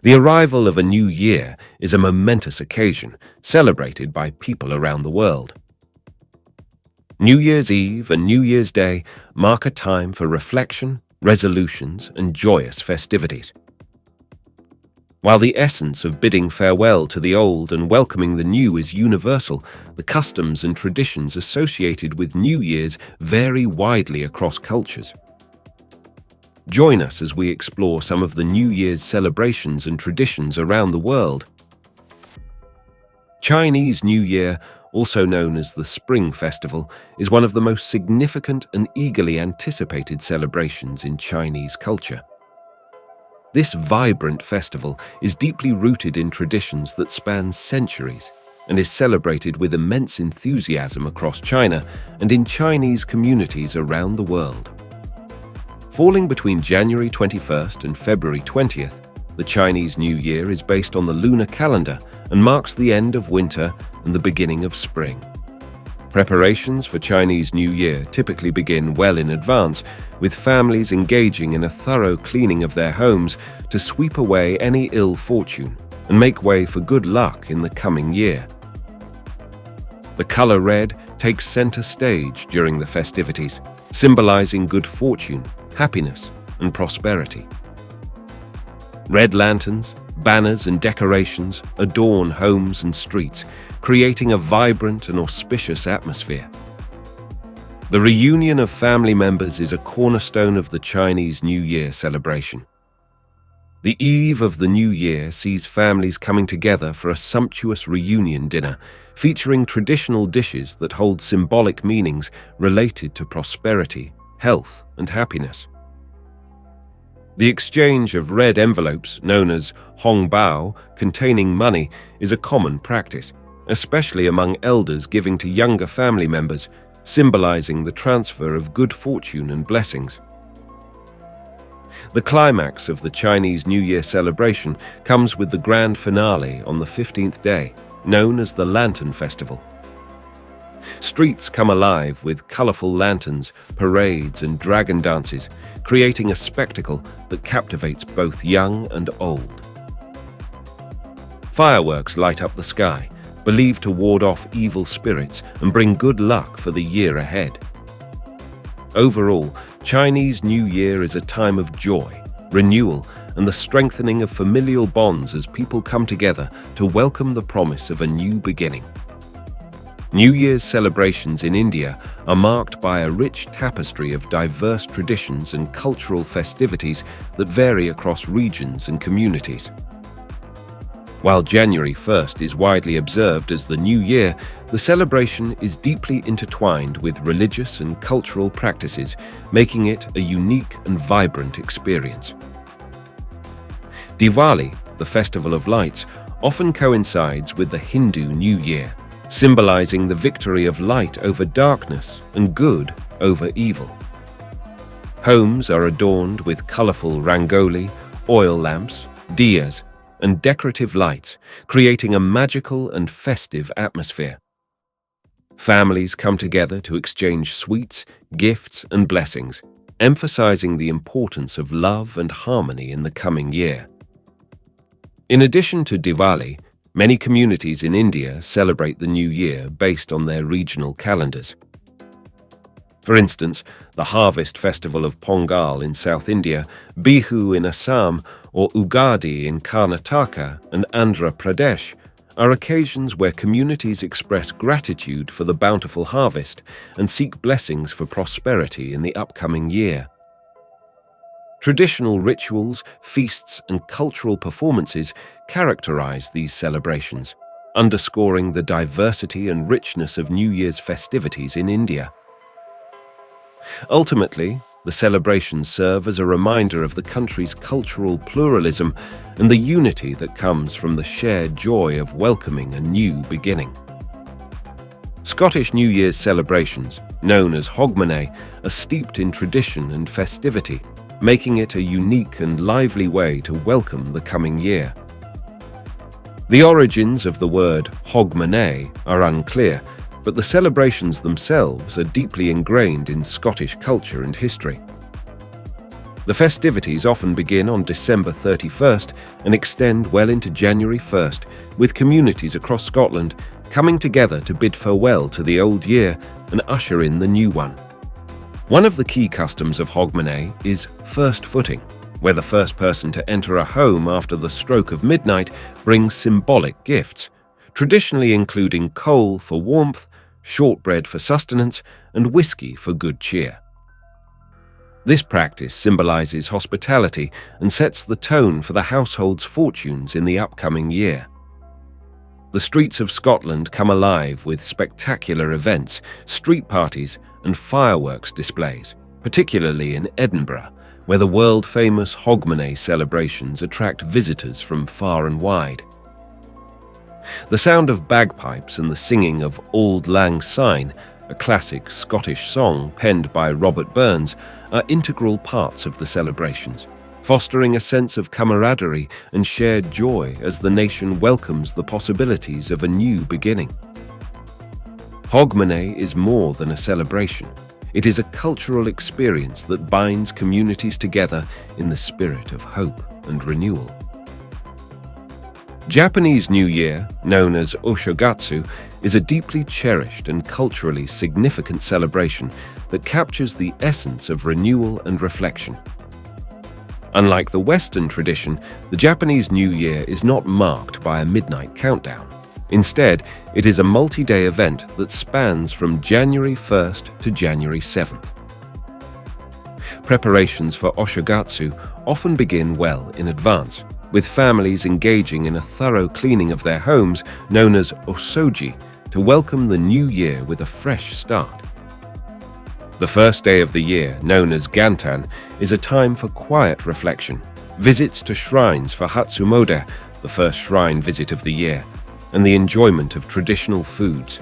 The arrival of a new year is a momentous occasion celebrated by people around the world. New Year's Eve and New Year's Day mark a time for reflection, resolutions, and joyous festivities. While the essence of bidding farewell to the old and welcoming the new is universal, the customs and traditions associated with New Year's vary widely across cultures. Join us as we explore some of the New Year's celebrations and traditions around the world. Chinese New Year, also known as the Spring Festival, is one of the most significant and eagerly anticipated celebrations in Chinese culture. This vibrant festival is deeply rooted in traditions that span centuries and is celebrated with immense enthusiasm across China and in Chinese communities around the world. Falling between January 21st and February 20th, the Chinese New Year is based on the lunar calendar and marks the end of winter and the beginning of spring. Preparations for Chinese New Year typically begin well in advance, with families engaging in a thorough cleaning of their homes to sweep away any ill fortune and make way for good luck in the coming year. The color red takes center stage during the festivities, symbolizing good fortune, happiness, and prosperity. Red lanterns, banners, and decorations adorn homes and streets, creating a vibrant and auspicious atmosphere. The reunion of family members is a cornerstone of the Chinese New Year celebration. The eve of the New Year sees families coming together for a sumptuous reunion dinner, featuring traditional dishes that hold symbolic meanings related to prosperity, health, and happiness. The exchange of red envelopes, known as hongbao, containing money, is a common practice, especially among elders giving to younger family members, symbolizing the transfer of good fortune and blessings. The climax of the Chinese New Year celebration comes with the grand finale on the 15th day, known as the Lantern Festival. Streets come alive with colorful lanterns, parades, and dragon dances, creating a spectacle that captivates both young and old. Fireworks light up the sky, believed to ward off evil spirits and bring good luck for the year ahead. Overall, Chinese New Year is a time of joy, renewal, and the strengthening of familial bonds as people come together to welcome the promise of a new beginning. New Year's celebrations in India are marked by a rich tapestry of diverse traditions and cultural festivities that vary across regions and communities. While January 1st is widely observed as the New Year, the celebration is deeply intertwined with religious and cultural practices, making it a unique and vibrant experience. Diwali, the Festival of Lights, often coincides with the Hindu New Year, symbolizing the victory of light over darkness and good over evil. Homes are adorned with colorful rangoli, oil lamps, diyas, and decorative lights, creating a magical and festive atmosphere. Families come together to exchange sweets, gifts, and blessings, emphasizing the importance of love and harmony in the coming year. In addition to Diwali, many communities in India celebrate the New Year based on their regional calendars. For instance, the Harvest Festival of Pongal in South India, Bihu in Assam, or Ugadi in Karnataka and Andhra Pradesh are occasions where communities express gratitude for the bountiful harvest and seek blessings for prosperity in the upcoming year. Traditional rituals, feasts, and cultural performances characterize these celebrations, underscoring the diversity and richness of New Year's festivities in India. Ultimately, the celebrations serve as a reminder of the country's cultural pluralism and the unity that comes from the shared joy of welcoming a new beginning. Scottish New Year's celebrations, known as Hogmanay, are steeped in tradition and festivity, making it a unique and lively way to welcome the coming year. The origins of the word Hogmanay are unclear, but the celebrations themselves are deeply ingrained in Scottish culture and history. The festivities often begin on December 31st and extend well into January 1st, with communities across Scotland coming together to bid farewell to the old year and usher in the new one. One of the key customs of Hogmanay is first footing, where the first person to enter a home after the stroke of midnight brings symbolic gifts, traditionally including coal for warmth, shortbread for sustenance, and whiskey for good cheer. This practice symbolizes hospitality and sets the tone for the household's fortunes in the upcoming year. The streets of Scotland come alive with spectacular events, street parties, and fireworks displays, particularly in Edinburgh, where the world-famous Hogmanay celebrations attract visitors from far and wide. The sound of bagpipes and the singing of Auld Lang Syne, a classic Scottish song penned by Robert Burns, are integral parts of the celebrations, fostering a sense of camaraderie and shared joy as the nation welcomes the possibilities of a new beginning. Hogmanay is more than a celebration. It is a cultural experience that binds communities together in the spirit of hope and renewal. Japanese New Year, known as Oshogatsu, is a deeply cherished and culturally significant celebration that captures the essence of renewal and reflection. Unlike the Western tradition, the Japanese New Year is not marked by a midnight countdown. Instead, it is a multi-day event that spans from January 1st to January 7th. Preparations for Oshogatsu often begin well in advance, with families engaging in a thorough cleaning of their homes known as osoji to welcome the new year with a fresh start. The first day of the year, known as Gantan, is a time for quiet reflection, visits to shrines for Hatsumode, the first shrine visit of the year, and the enjoyment of traditional foods.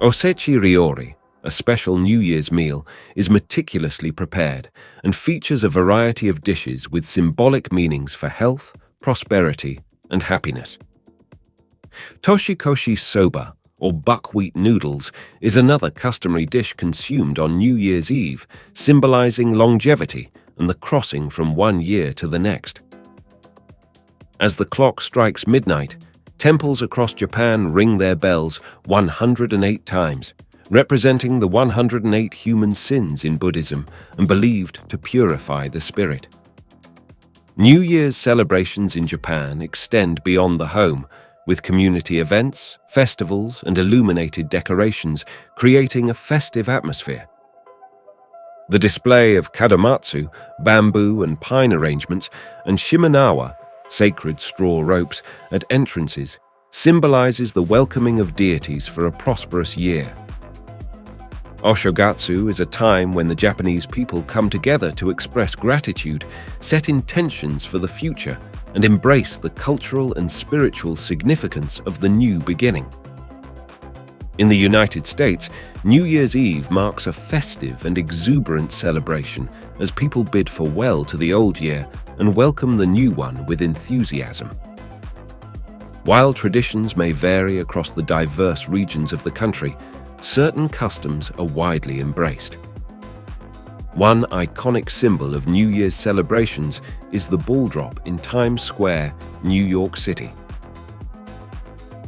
Osechi Ryori, a special New Year's meal, is meticulously prepared and features a variety of dishes with symbolic meanings for health, prosperity, and happiness. Toshikoshi soba, or buckwheat noodles, is another customary dish consumed on New Year's Eve, symbolizing longevity and the crossing from one year to the next. As the clock strikes midnight, temples across Japan ring their bells 108 times, representing the 108 human sins in Buddhism and believed to purify the spirit. New Year's celebrations in Japan extend beyond the home, with community events, festivals, and illuminated decorations creating a festive atmosphere. The display of kadomatsu, bamboo and pine arrangements, and shimenawa, sacred straw ropes, at entrances symbolizes the welcoming of deities for a prosperous year. Oshogatsu is a time when the Japanese people come together to express gratitude, set intentions for the future, and embrace the cultural and spiritual significance of the new beginning. In the United States, New Year's Eve marks a festive and exuberant celebration as people bid farewell to the old year and welcome the new one with enthusiasm. While traditions may vary across the diverse regions of the country, certain customs are widely embraced. One iconic symbol of New Year's celebrations is the ball drop in Times Square, New York City.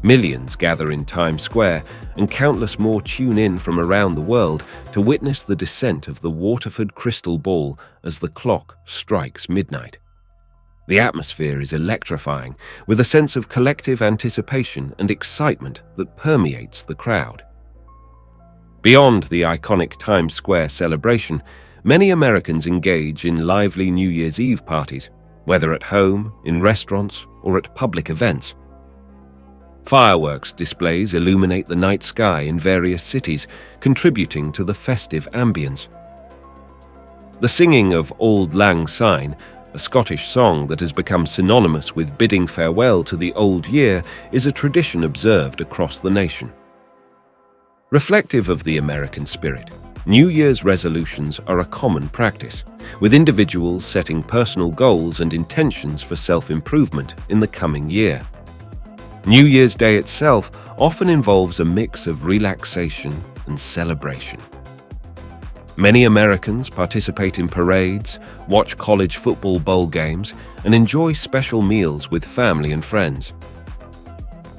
Millions gather in Times Square, and countless more tune in from around the world to witness the descent of the Waterford crystal ball as the clock strikes midnight. The atmosphere is electrifying, with a sense of collective anticipation and excitement that permeates the crowd. Beyond the iconic Times Square celebration, many Americans engage in lively New Year's Eve parties, whether at home, in restaurants, or at public events. Fireworks displays illuminate the night sky in various cities, contributing to the festive ambience. The singing of Auld Lang Syne, a Scottish song that has become synonymous with bidding farewell to the old year, is a tradition observed across the nation. Reflective of the American spirit, New Year's resolutions are a common practice, with individuals setting personal goals and intentions for self-improvement in the coming year. New Year's Day itself often involves a mix of relaxation and celebration. Many Americans participate in parades, watch college football bowl games, and enjoy special meals with family and friends.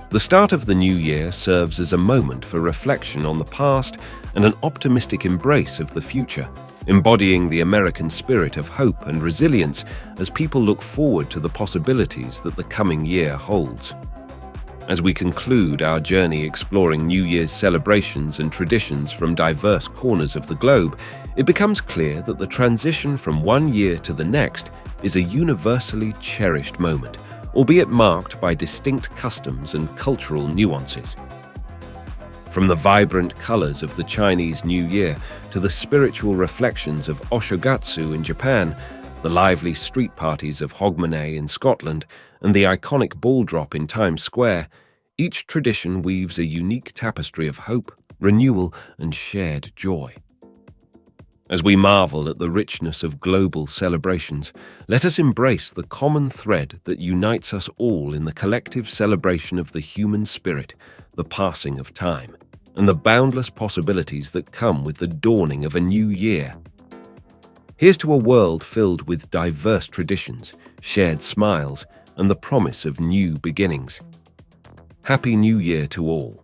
The start of the new year serves as a moment for reflection on the past and an optimistic embrace of the future, embodying the American spirit of hope and resilience as people look forward to the possibilities that the coming year holds. As we conclude our journey exploring New Year's celebrations and traditions from diverse corners of the globe, it becomes clear that the transition from one year to the next is a universally cherished moment, albeit marked by distinct customs and cultural nuances. From the vibrant colors of the Chinese New Year to the spiritual reflections of Oshogatsu in Japan, the lively street parties of Hogmanay in Scotland, and the iconic ball drop in Times Square, each tradition weaves a unique tapestry of hope, renewal, and shared joy. As we marvel at the richness of global celebrations, let us embrace the common thread that unites us all in the collective celebration of the human spirit, the passing of time, and the boundless possibilities that come with the dawning of a new year. Here's to a world filled with diverse traditions, shared smiles, and the promise of new beginnings. Happy New Year to all.